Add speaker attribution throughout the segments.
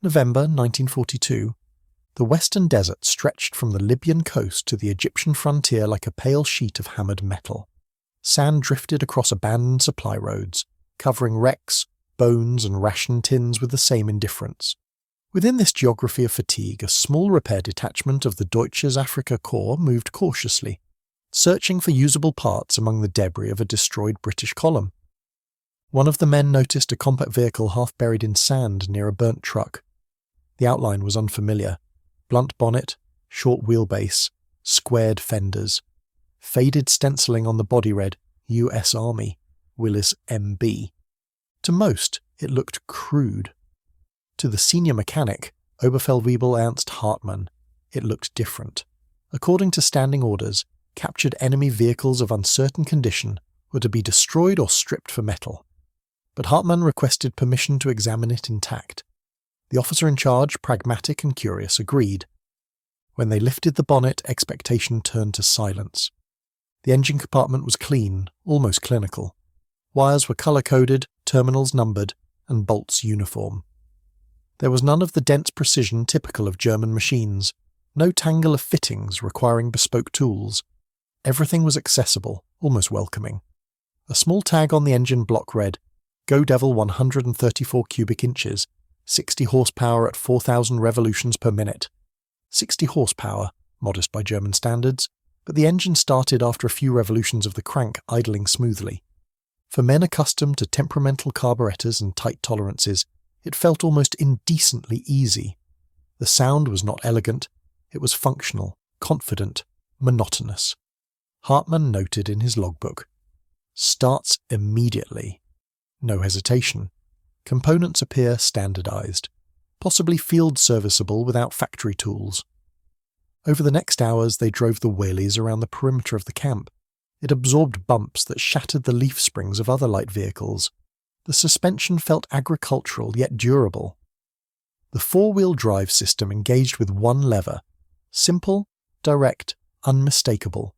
Speaker 1: November 1942. The western desert stretched from the Libyan coast to the Egyptian frontier like a pale sheet of hammered metal. Sand drifted across abandoned supply roads, covering wrecks, bones and ration tins with the same indifference. Within this geography of fatigue, a small repair detachment of the Deutsches Afrika Korps moved cautiously, searching for usable parts among the debris of a destroyed British column. One of the men noticed a compact vehicle half buried in sand near a burnt truck. The outline was unfamiliar. Blunt bonnet, short wheelbase, squared fenders. Faded stenciling on the body read, U.S. Army, Willys MB. To most, it looked crude. To the senior mechanic, Oberfeldwebel Ernst Hartmann, it looked different. According to standing orders, captured enemy vehicles of uncertain condition were to be destroyed or stripped for metal. But Hartmann requested permission to examine it intact. The officer in charge, pragmatic and curious, agreed. When they lifted the bonnet, expectation turned to silence. The engine compartment was clean, almost clinical. Wires were colour-coded, terminals numbered, and bolts uniform. There was none of the dense precision typical of German machines, no tangle of fittings requiring bespoke tools. Everything was accessible, almost welcoming. A small tag on the engine block read, Go Devil 134 cubic inches, 60 horsepower at 4,000 revolutions per minute. 60 horsepower, modest by German standards, but the engine started after a few revolutions of the crank idling smoothly. For men accustomed to temperamental carburetors and tight tolerances, it felt almost indecently easy. The sound was not elegant, it was functional, confident, monotonous. Hartmann noted in his logbook, Starts immediately. No hesitation. Components appear standardized, possibly field serviceable without factory tools. Over the next hours they drove the Willys around the perimeter of the camp. It absorbed bumps that shattered the leaf springs of other light vehicles. The suspension felt agricultural yet durable. The four-wheel drive system engaged with one lever. Simple, direct, unmistakable.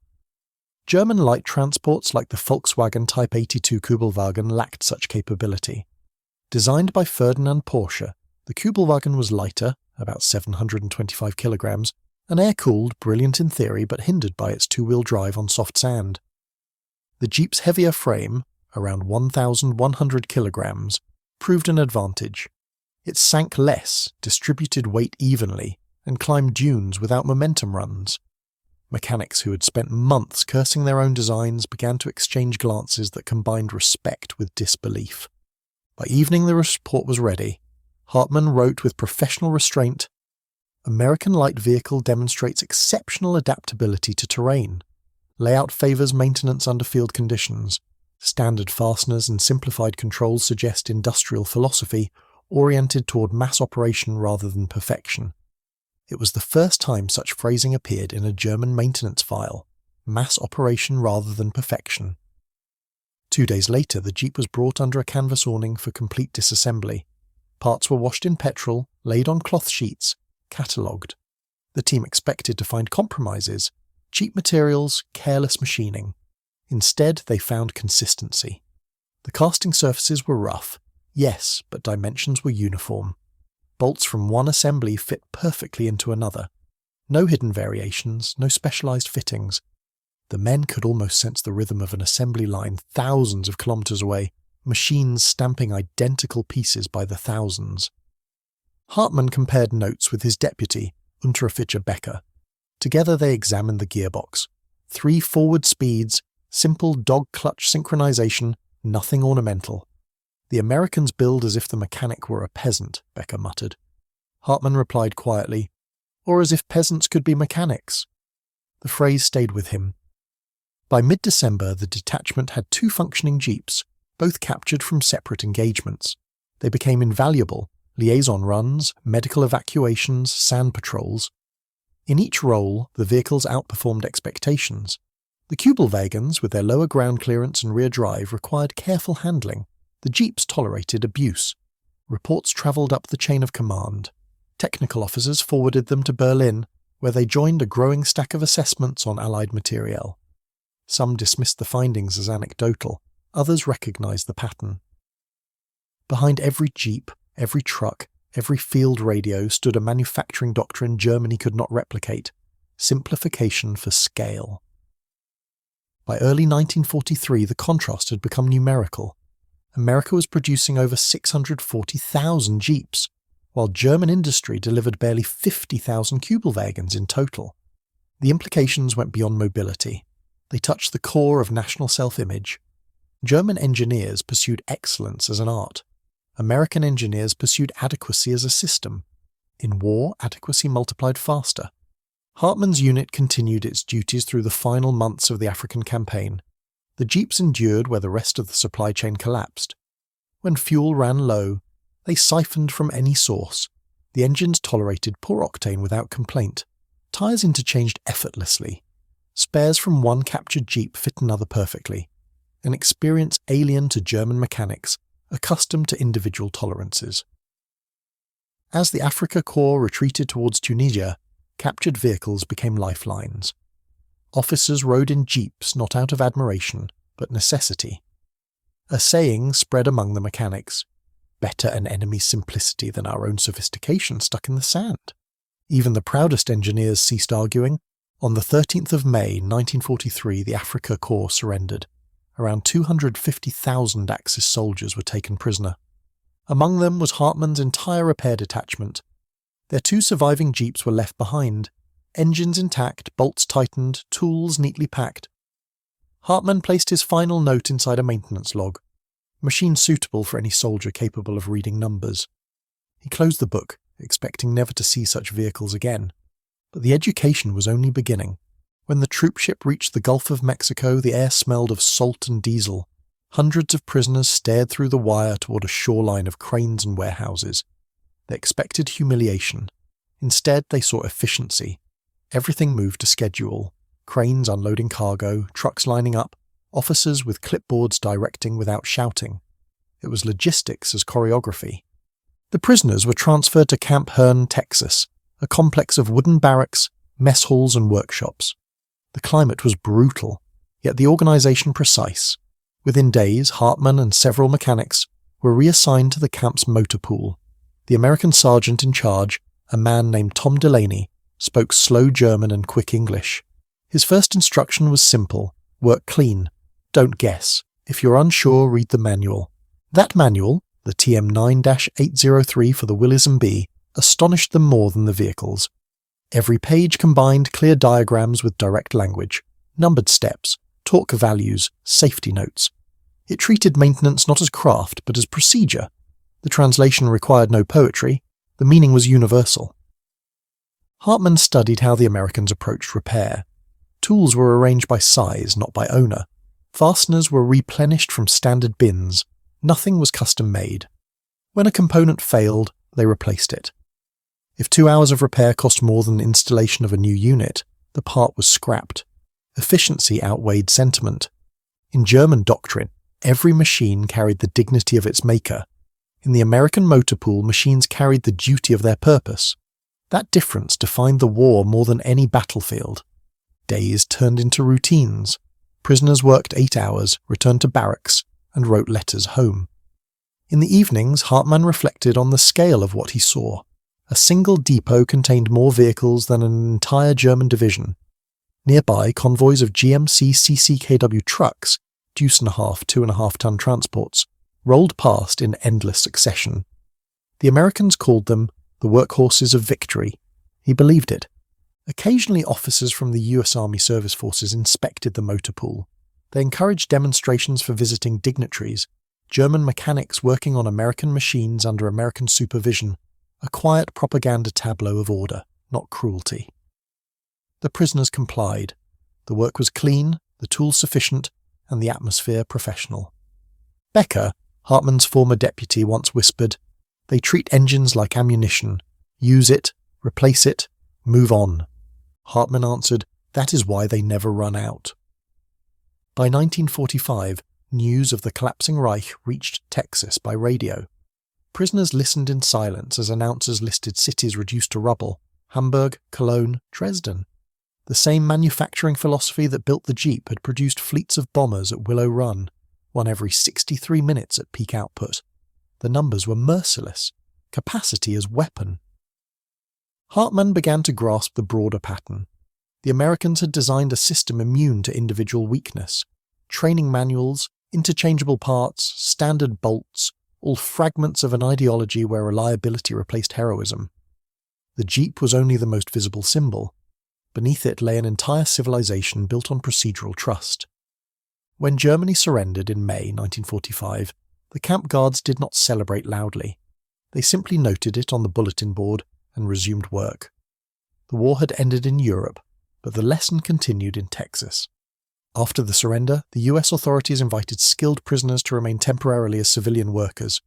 Speaker 1: German light transports like the Volkswagen Type 82 Kübelwagen lacked such capability. Designed by Ferdinand Porsche, the Kübelwagen was lighter, about 725 kilograms, and air-cooled, brilliant in theory but hindered by its two-wheel drive on soft sand. The Jeep's heavier frame, around 1,100 kilograms, proved an advantage. It sank less, distributed weight evenly, and climbed dunes without momentum runs. Mechanics who had spent months cursing their own designs began to exchange glances that combined respect with disbelief. By evening the report was ready. Hartmann wrote with professional restraint, American light vehicle demonstrates exceptional adaptability to terrain. Layout favours maintenance under field conditions. Standard fasteners and simplified controls suggest industrial philosophy, oriented toward mass operation rather than perfection. It was the first time such phrasing appeared in a German maintenance file. Mass operation rather than perfection. 2 days later, the Jeep was brought under a canvas awning for complete disassembly. Parts were washed in petrol, laid on cloth sheets, catalogued. The team expected to find compromises, cheap materials, careless machining. Instead, they found consistency. The casting surfaces were rough, yes, but dimensions were uniform. Bolts from one assembly fit perfectly into another. No hidden variations, no specialized fittings. The men could almost sense the rhythm of an assembly line thousands of kilometers away, machines stamping identical pieces by the thousands. Hartmann compared notes with his deputy, Unteroffizier Becker. Together they examined the gearbox. 3 forward speeds, simple dog-clutch synchronization, nothing ornamental. The Americans build as if the mechanic were a peasant, Becker muttered. Hartmann replied quietly, or as if peasants could be mechanics. The phrase stayed with him. By mid-December, the detachment had 2 functioning jeeps, both captured from separate engagements. They became invaluable, liaison runs, medical evacuations, sand patrols. In each role, the vehicles outperformed expectations. The Kübelwagens, with their lower ground clearance and rear drive, required careful handling. The jeeps tolerated abuse. Reports travelled up the chain of command. Technical officers forwarded them to Berlin, where they joined a growing stack of assessments on Allied materiel. Some dismissed the findings as anecdotal, others recognised the pattern. Behind every jeep, every truck, Every field radio stood a manufacturing doctrine Germany could not replicate: simplification for scale. By early 1943, the contrast had become numerical. America was producing over 640,000 Jeeps, while German industry delivered barely 50,000 Kübelwagens in total. The implications went beyond mobility. They touched the core of national self-image. German engineers pursued excellence as an art. American engineers pursued adequacy as a system. In war, adequacy multiplied faster. Hartmann's unit continued its duties through the final months of the African campaign. The Jeeps endured where the rest of the supply chain collapsed. When fuel ran low, they siphoned from any source. The engines tolerated poor octane without complaint. Tyres interchanged effortlessly. Spares from one captured Jeep fit another perfectly. An experience alien to German mechanics, accustomed to individual tolerances. As the Afrika Korps retreated towards Tunisia, captured vehicles became lifelines. Officers rode in jeeps not out of admiration, but necessity. A saying spread among the mechanics: better an enemy's simplicity than our own sophistication stuck in the sand. Even the proudest engineers ceased arguing. On the 13th of May 1943, the Afrika Korps surrendered. Around 250,000 Axis soldiers were taken prisoner. Among them was Hartmann's entire repair detachment. Their 2 surviving jeeps were left behind, engines intact, bolts tightened, tools neatly packed. Hartmann placed his final note inside a maintenance log, machine suitable for any soldier capable of reading numbers. He closed the book, expecting never to see such vehicles again. But the education was only beginning. When the troopship reached the Gulf of Mexico, the air smelled of salt and diesel. Hundreds of prisoners stared through the wire toward a shoreline of cranes and warehouses. They expected humiliation. Instead, they saw efficiency. Everything moved to schedule. Cranes unloading cargo, trucks lining up, officers with clipboards directing without shouting. It was logistics as choreography. The prisoners were transferred to Camp Hearn, Texas, a complex of wooden barracks, mess halls and workshops. The climate was brutal, yet the organization precise. Within days, Hartmann and several mechanics were reassigned to the camp's motor pool. The American sergeant in charge, a man named Tom Delaney, spoke slow German and quick English. His first instruction was simple: work clean. Don't guess. If you're unsure, read the manual. That manual, the TM9-803 for the Willys B, astonished them more than the vehicles. Every page combined clear diagrams with direct language, numbered steps, torque values, safety notes. It treated maintenance not as craft, but as procedure. The translation required no poetry. The meaning was universal. Hartmann studied how the Americans approached repair. Tools were arranged by size, not by owner. Fasteners were replenished from standard bins. Nothing was custom-made. When a component failed, they replaced it. If 2 hours of repair cost more than the installation of a new unit, the part was scrapped. Efficiency outweighed sentiment. In German doctrine, every machine carried the dignity of its maker. In the American motor pool, machines carried the duty of their purpose. That difference defined the war more than any battlefield. Days turned into routines. Prisoners worked 8 hours, returned to barracks, and wrote letters home. In the evenings, Hartmann reflected on the scale of what he saw. A single depot contained more vehicles than an entire German division. Nearby, convoys of GMC CCKW trucks, deuce and a half, 2.5-ton transports, rolled past in endless succession. The Americans called them the workhorses of victory. He believed it. Occasionally, officers from the US Army Service Forces inspected the motor pool. They encouraged demonstrations for visiting dignitaries, German mechanics working on American machines under American supervision, a quiet propaganda tableau of order, not cruelty. The prisoners complied. The work was clean, the tools sufficient, and the atmosphere professional. Becker, Hartmann's former deputy, once whispered, "They treat engines like ammunition. Use it, replace it, move on." Hartmann answered, "That is why they never run out." By 1945, news of the collapsing Reich reached Texas by radio. Prisoners listened in silence as announcers listed cities reduced to rubble: Hamburg, Cologne, Dresden. The same manufacturing philosophy that built the Jeep had produced fleets of bombers at Willow Run, one every 63 minutes at peak output. The numbers were merciless. capacity as weapon. Hartmann began to grasp the broader pattern. The Americans had designed a system immune to individual weakness. Training manuals, interchangeable parts, standard bolts, all fragments of an ideology where reliability replaced heroism. The Jeep was only the most visible symbol. Beneath it lay an entire civilization built on procedural trust. When Germany surrendered in May 1945, the camp guards did not celebrate loudly. They simply noted it on the bulletin board and resumed work. The war had ended in Europe, but the lesson continued in Texas. After the surrender, the US authorities invited skilled prisoners to remain temporarily as civilian workers.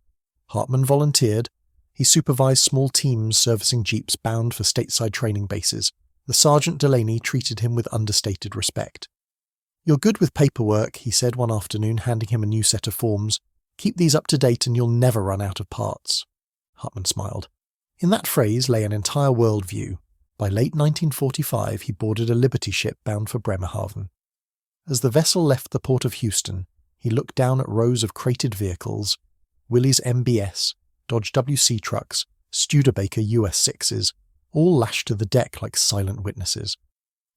Speaker 1: Hartmann volunteered. He supervised small teams servicing jeeps bound for stateside training bases. The Sergeant Delaney treated him with understated respect. "You're good with paperwork," he said one afternoon, handing him a new set of forms. "Keep these up to date and you'll never run out of parts." Hartmann smiled. In that phrase lay an entire worldview. By late 1945, he boarded a Liberty ship bound for Bremerhaven. As the vessel left the port of Houston, he looked down at rows of crated vehicles, Willys MBS, Dodge WC trucks, Studebaker US6s, all lashed to the deck like silent witnesses.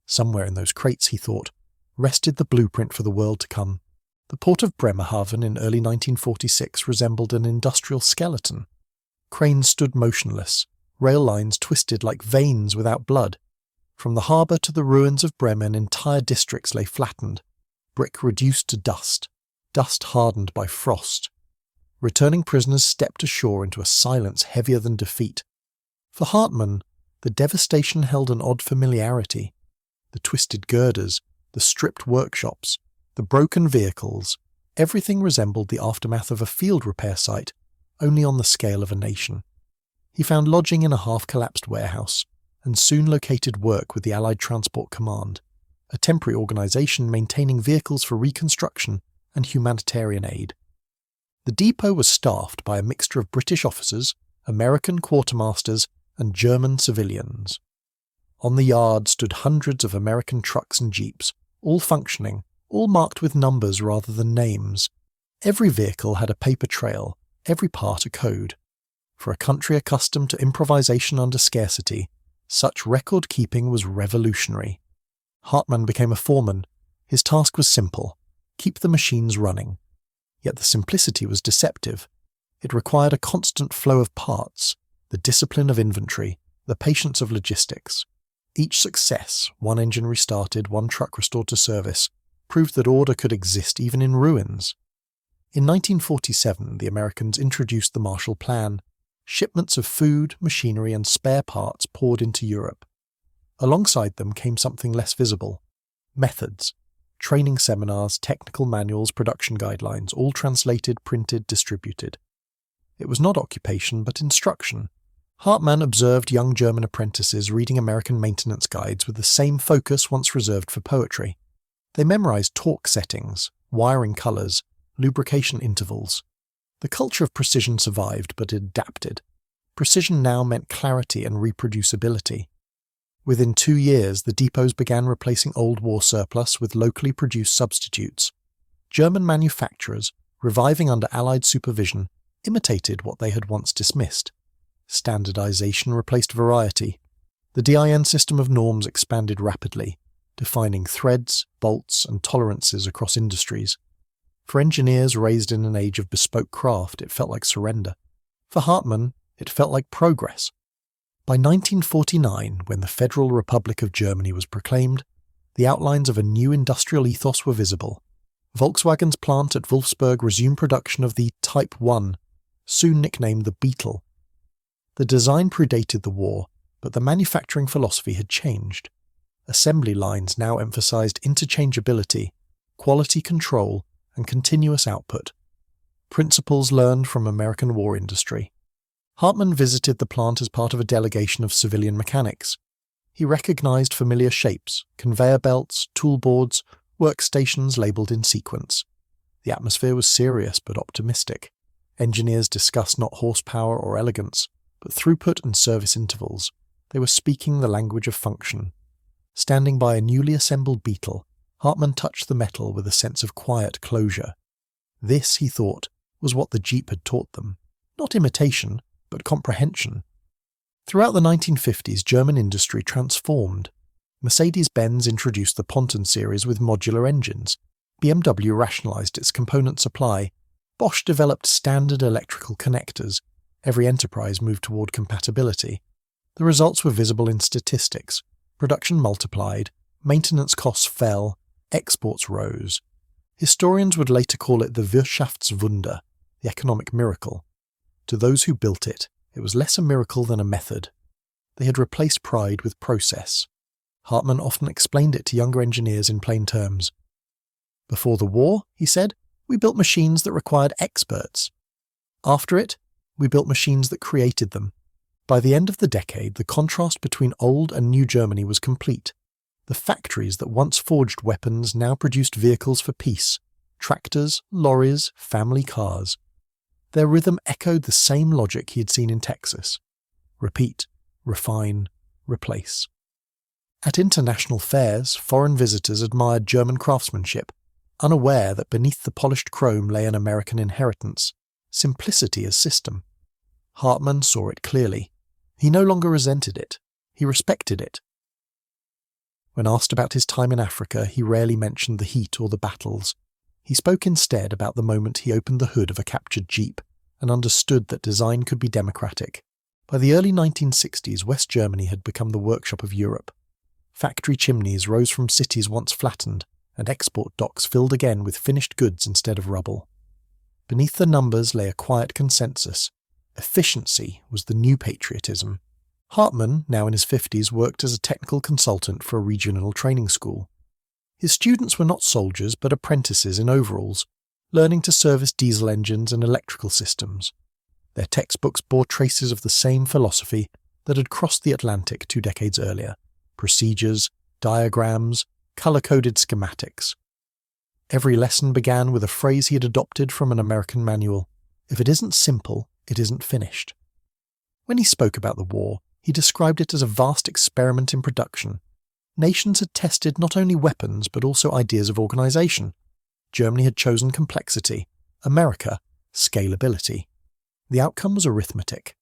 Speaker 1: Somewhere in those crates, he thought, rested the blueprint for the world to come. The port of Bremerhaven in early 1946 resembled an industrial skeleton. Cranes stood motionless, rail lines twisted like veins without blood. From the harbour to the ruins of Bremen, entire districts lay flattened, brick reduced to dust hardened by frost. Returning prisoners stepped ashore into a silence heavier than defeat. For Hartmann, the devastation held an odd familiarity. The twisted girders, the stripped workshops, the broken vehicles, everything resembled the aftermath of a field repair site, only on the scale of a nation. He found lodging in a half-collapsed warehouse, and soon located work with the Allied Transport Command, a temporary organisation maintaining vehicles for reconstruction and humanitarian aid. The depot was staffed by a mixture of British officers, American quartermasters, and German civilians. On the yard stood hundreds of American trucks and jeeps, all functioning, all marked with numbers rather than names. Every vehicle had a paper trail, every part a code. For a country accustomed to improvisation under scarcity, such record-keeping was revolutionary. Hartmann became a foreman. His task was simple: keep the machines running. Yet the simplicity was deceptive. It required a constant flow of parts, the discipline of inventory, the patience of logistics. Each success, one engine restarted, one truck restored to service, proved that order could exist even in ruins. In 1947, the Americans introduced the Marshall Plan. Shipments of food, machinery, and spare parts poured into Europe. Alongside them came something less visible: methods. Training seminars, technical manuals, production guidelines, all translated, printed, distributed. It was not occupation, but instruction. Hartmann observed young German apprentices reading American maintenance guides with the same focus once reserved for poetry. They memorized torque settings, wiring colors, lubrication intervals. The culture of precision survived, but it adapted. Precision now meant clarity and reproducibility. Within 2 years, the depots began replacing old war surplus with locally produced substitutes. German manufacturers, reviving under Allied supervision, imitated what they had once dismissed. Standardization replaced variety. The DIN system of norms expanded rapidly, defining threads, bolts, and tolerances across industries. For engineers raised in an age of bespoke craft, it felt like surrender. For Hartmann, it felt like progress. By 1949, when the Federal Republic of Germany was proclaimed, the outlines of a new industrial ethos were visible. Volkswagen's plant at Wolfsburg resumed production of the Type 1, soon nicknamed the Beetle. The design predated the war, but the manufacturing philosophy had changed. Assembly lines now emphasized interchangeability, quality control, and continuous output. Principles learned from American war industry. Hartmann visited the plant as part of a delegation of civilian mechanics. He recognized familiar shapes, conveyor belts, toolboards, workstations labeled in sequence. The atmosphere was serious but optimistic. Engineers discussed not horsepower or elegance, but throughput and service intervals. They were speaking the language of function. Standing by a newly assembled Beetle, Hartmann touched the metal with a sense of quiet closure. This, he thought, was what the Jeep had taught them. Not imitation, but comprehension. Throughout the 1950s, German industry transformed. Mercedes-Benz introduced the Ponton series with modular engines. BMW rationalized its component supply. Bosch developed standard electrical connectors. Every enterprise moved toward compatibility. The results were visible in statistics. Production multiplied, maintenance costs fell, exports rose. Historians would later call it the Wirtschaftswunder, the economic miracle. To those who built it, it was less a miracle than a method. They had replaced pride with process. Hartmann often explained it to younger engineers in plain terms. Before the war, he said, we built machines that required experts. After it, we built machines that created them. By the end of the decade, the contrast between old and new Germany was complete. The factories that once forged weapons now produced vehicles for peace, tractors, lorries, family cars. Their rhythm echoed the same logic he had seen in Texas. Repeat, refine, replace. At international fairs, foreign visitors admired German craftsmanship, unaware that beneath the polished chrome lay an American inheritance, simplicity as system. Hartmann saw it clearly. He no longer resented it. He respected it. When asked about his time in Africa, he rarely mentioned the heat or the battles. He spoke instead about the moment he opened the hood of a captured Jeep and understood that design could be democratic. By the early 1960s, West Germany had become the workshop of Europe. Factory chimneys rose from cities once flattened, and export docks filled again with finished goods instead of rubble. Beneath the numbers lay a quiet consensus. Efficiency was the new patriotism. Hartmann, now in his 50s, worked as a technical consultant for a regional training school. His students were not soldiers but apprentices in overalls, learning to service diesel engines and electrical systems. Their textbooks bore traces of the same philosophy that had crossed the Atlantic 2 decades earlier. Procedures, diagrams, colour-coded schematics. Every lesson began with a phrase he had adopted from an American manual. If it isn't simple, it isn't finished. When he spoke about the war, he described it as a vast experiment in production. Nations had tested not only weapons but also ideas of organisation. Germany had chosen complexity, America, scalability. The outcome was arithmetic.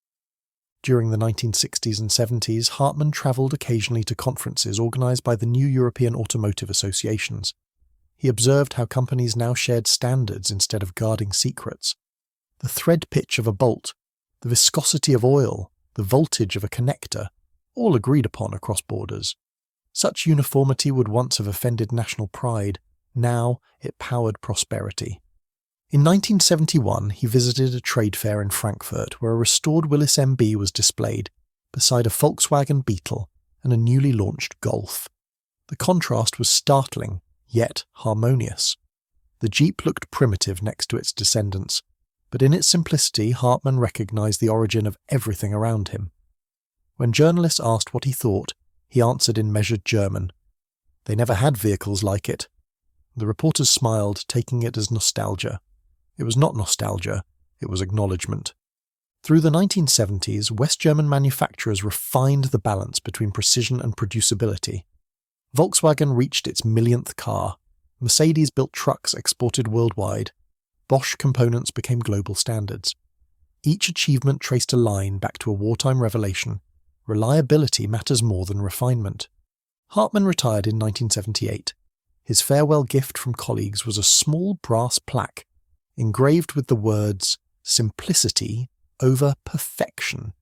Speaker 1: During the 1960s and 70s, Hartmann travelled occasionally to conferences organised by the new European automotive associations. He observed how companies now shared standards instead of guarding secrets. The thread pitch of a bolt, the viscosity of oil, the voltage of a connector, all agreed upon across borders. Such uniformity would once have offended national pride. Now it powered prosperity. In 1971, he visited a trade fair in Frankfurt where a restored Willys MB was displayed, beside a Volkswagen Beetle and a newly launched Golf. The contrast was startling, yet harmonious. The Jeep looked primitive next to its descendants, but in its simplicity Hartmann recognized the origin of everything around him. When journalists asked what he thought, he answered in measured German. They never had vehicles like it. The reporters smiled, taking it as nostalgia. It was not nostalgia, it was acknowledgement. Through the 1970s, West German manufacturers refined the balance between precision and producibility. Volkswagen reached its millionth car. Mercedes built trucks exported worldwide. Bosch components became global standards. Each achievement traced a line back to a wartime revelation. Reliability matters more than refinement. Hartmann retired in 1978. His farewell gift from colleagues was a small brass plaque engraved with the words "Simplicity over Perfection."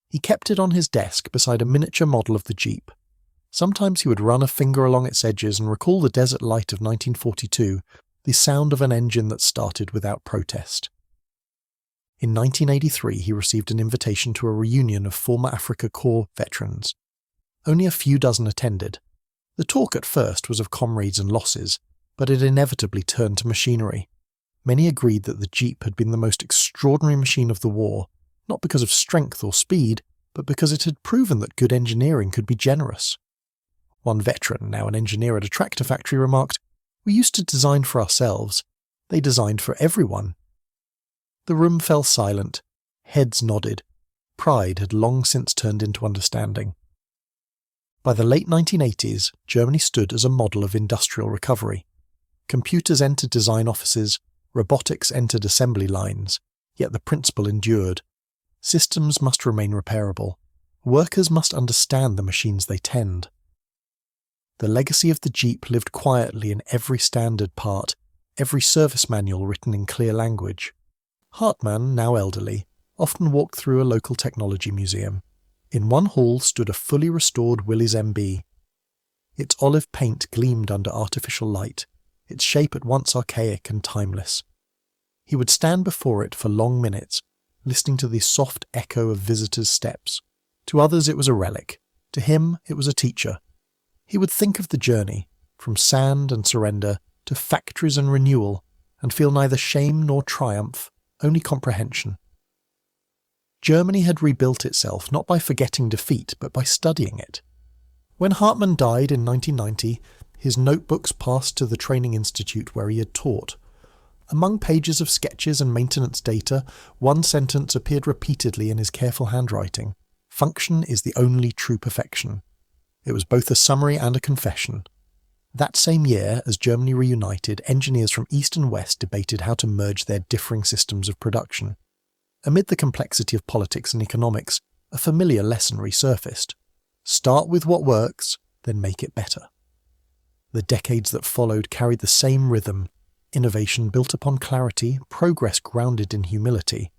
Speaker 1: He kept it on his desk beside a miniature model of the Jeep. Sometimes he would run a finger along its edges and recall the desert light of 1942, the sound of an engine that started without protest. In 1983, he received an invitation to a reunion of former Afrika Korps veterans. Only a few dozen attended. The talk at first was of comrades and losses, but it inevitably turned to machinery. Many agreed that the Jeep had been the most extraordinary machine of the war, not because of strength or speed, but because it had proven that good engineering could be generous. One veteran, now an engineer at a tractor factory, remarked, "We used to design for ourselves. They designed for everyone." The room fell silent. Heads nodded. Pride had long since turned into understanding. By the late 1980s, Germany stood as a model of industrial recovery. Computers entered design offices, robotics entered assembly lines, yet the principle endured. Systems must remain repairable. Workers must understand the machines they tend. The legacy of the Jeep lived quietly in every standard part, every service manual written in clear language. Hartmann, now elderly, often walked through a local technology museum. In one hall stood a fully restored Willys MB. Its olive paint gleamed under artificial light, its shape at once archaic and timeless. He would stand before it for long minutes, listening to the soft echo of visitors' steps. To others it was a relic. To him it was a teacher. He would think of the journey, from sand and surrender to factories and renewal, and feel neither shame nor triumph, only comprehension. Germany had rebuilt itself not by forgetting defeat, but by studying it. When Hartmann died in 1990, his notebooks passed to the training institute where he had taught. Among pages of sketches and maintenance data, one sentence appeared repeatedly in his careful handwriting. Function is the only true perfection. It was both a summary and a confession. That same year, as Germany reunited, engineers from East and West debated how to merge their differing systems of production. Amid the complexity of politics and economics, a familiar lesson resurfaced. Start with what works, then make it better. The decades that followed carried the same rhythm. Innovation built upon clarity, progress grounded in humility.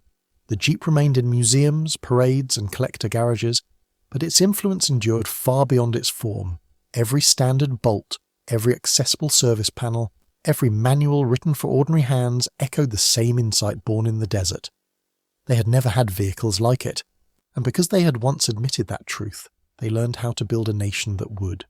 Speaker 1: The Jeep remained in museums, parades, and collector garages, but its influence endured far beyond its form. Every standard bolt, every accessible service panel, every manual written for ordinary hands echoed the same insight born in the desert. They had never had vehicles like it, and because they had once admitted that truth, they learned how to build a nation that would.